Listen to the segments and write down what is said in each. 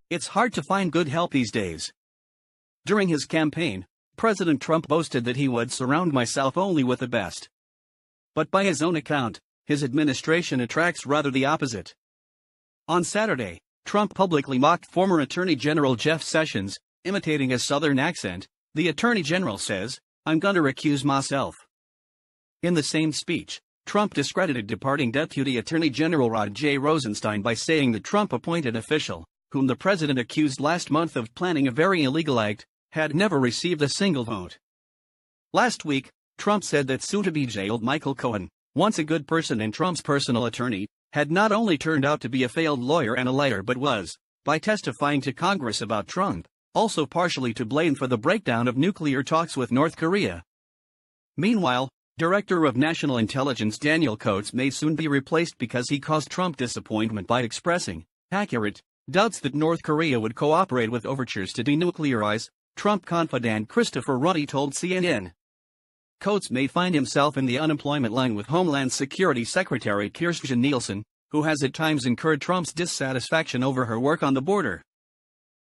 It's hard to find good help these days. During his campaign, President Trump boasted that he would surround myself only with the best. But by his own account, his administration attracts rather the opposite. On Saturday, Trump publicly mocked former Attorney General Jeff Sessions, imitating a Southern accent. The Attorney General says, "I'm gonna recuse myself." In the same speech, Trump discredited departing Deputy Attorney General Rod J. Rosenstein by saying the Trump-appointed official, whom the president accused last month of planning a very illegal act, had never received a single vote. Last week, Trump said that soon-to-be jailed Michael Cohen, once a good person and Trump's personal attorney, had not only turned out to be a failed lawyer and a liar but was, by testifying to Congress about Trump, also partially to blame for the breakdown of nuclear talks with North Korea. Meanwhile, Director of National Intelligence Daniel Coats may soon be replaced because he caused Trump disappointment by expressing accurate doubts that North Korea would cooperate with overtures to denuclearize, Trump confidant Christopher Ruddy told CNN. Coats may find himself in the unemployment line with Homeland Security Secretary Kirstjen Nielsen, who has at times incurred Trump's dissatisfaction over her work on the border.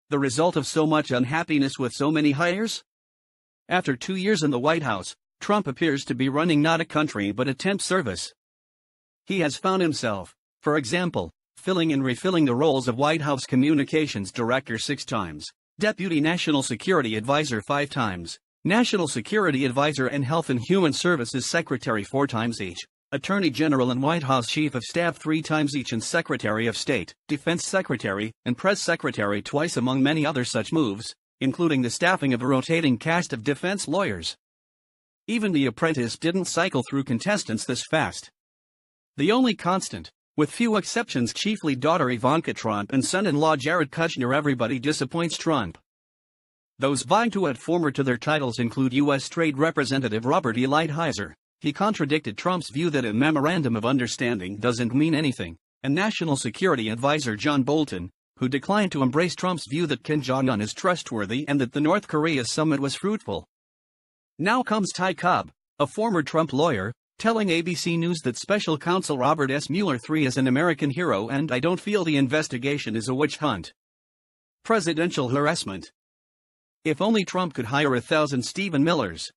The result of so much unhappiness with so many hires? After 2 years in the White House, Trump appears to be running not a country but a temp service. He has found himself, for example, filling and refilling the roles of White House Communications Director 6 times, Deputy National Security Advisor 5 times, National Security Advisor and Health and Human Services Secretary 4 times each, Attorney General and White House Chief of Staff 3 times each, and Secretary of State, Defense Secretary, and Press Secretary twice, among many other such moves, including the staffing of a rotating cast of defense lawyers. Even The Apprentice didn't cycle through contestants this fast. The only constant, with few exceptions, chiefly daughter Ivanka Trump and son-in-law Jared Kushner. Everybody disappoints Trump. Those vying to add former to their titles include U.S. Trade Representative Robert E. Lighthizer. He contradicted Trump's view that a memorandum of understanding doesn't mean anything, and National Security Advisor John Bolton, who declined to embrace Trump's view that Kim Jong-un is trustworthy and that the North Korea summit was fruitful. Now comes Ty Cobb, a former Trump lawyer, telling ABC News that Special Counsel Robert S. Mueller III is an American hero and "I don't feel the investigation is a witch hunt." Presidential harassment. If only Trump could hire 1,000 Stephen Millers.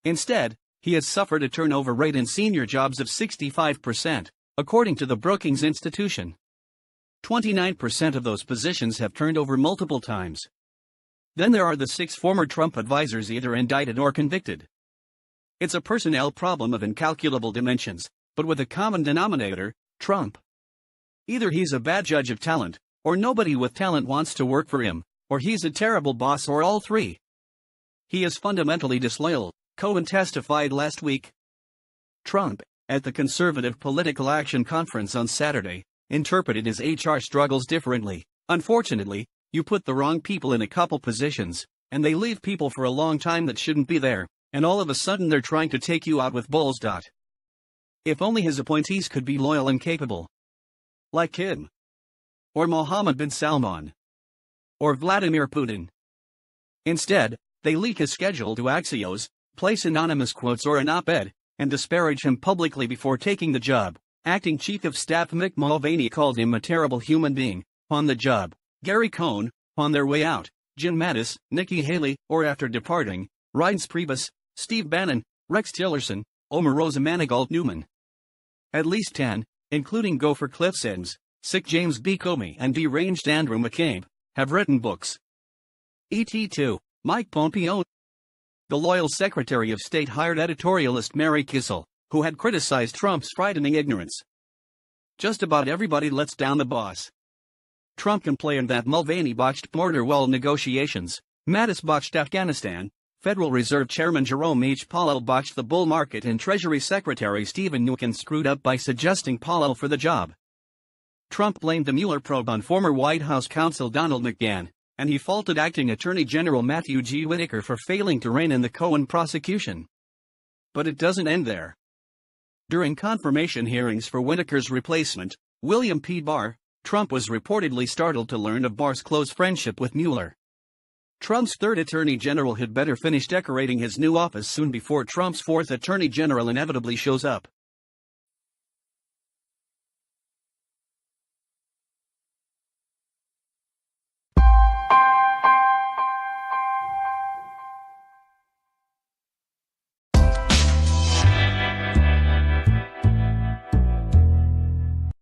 Instead, he has suffered a turnover rate in senior jobs of 65%, according to the Brookings Institution. 29% of those positions have turned over multiple times. Then there are the 6 former Trump advisors either indicted or convicted. It's a personnel problem of incalculable dimensions, but with a common denominator: Trump. Either he's a bad judge of talent, or nobody with talent wants to work for him, or he's a terrible boss, or all three. He is fundamentally disloyal, Cohen testified last week. Trump, at the Conservative Political Action Conference on Saturday, interpreted his HR struggles differently. "Unfortunately, you put the wrong people in a couple positions, and they leave people for a long time that shouldn't be there, and all of a sudden they're trying to take you out with bulls. If only his appointees could be loyal and capable. Like Kim. Or Mohammed bin Salman. Or Vladimir Putin. Instead, they leak his schedule to Axios, place anonymous quotes or an op-ed, and disparage him publicly before taking the job. Acting Chief of Staff Mick Mulvaney called him a terrible human being, on the job. Gary Cohn, on their way out. Jim Mattis, Nikki Haley, or after departing. Reince Priebus, Steve Bannon, Rex Tillerson, Omarosa Manigault Newman. At least 10, including Gopher Cliff Sims, Sick James B. Comey and deranged Andrew McCabe, have written books. ET2, Mike Pompeo. The loyal Secretary of State hired editorialist Mary Kissel, who had criticized Trump's frightening ignorance. Just about everybody lets down the boss. Trump complained that Mulvaney botched border wall negotiations, Mattis botched Afghanistan, Federal Reserve Chairman Jerome H. Powell botched the bull market, and Treasury Secretary Stephen Mnuchin screwed up by suggesting Powell for the job. Trump blamed the Mueller probe on former White House counsel Donald McGahn, and he faulted acting Attorney General Matthew G. Whitaker for failing to rein in the Cohen prosecution. But it doesn't end there. During confirmation hearings for Whitaker's replacement, William P. Barr, Trump was reportedly startled to learn of Barr's close friendship with Mueller. Trump's third Attorney General had better finish decorating his new office soon before Trump's fourth Attorney General inevitably shows up.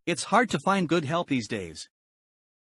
It's hard to find good help these days.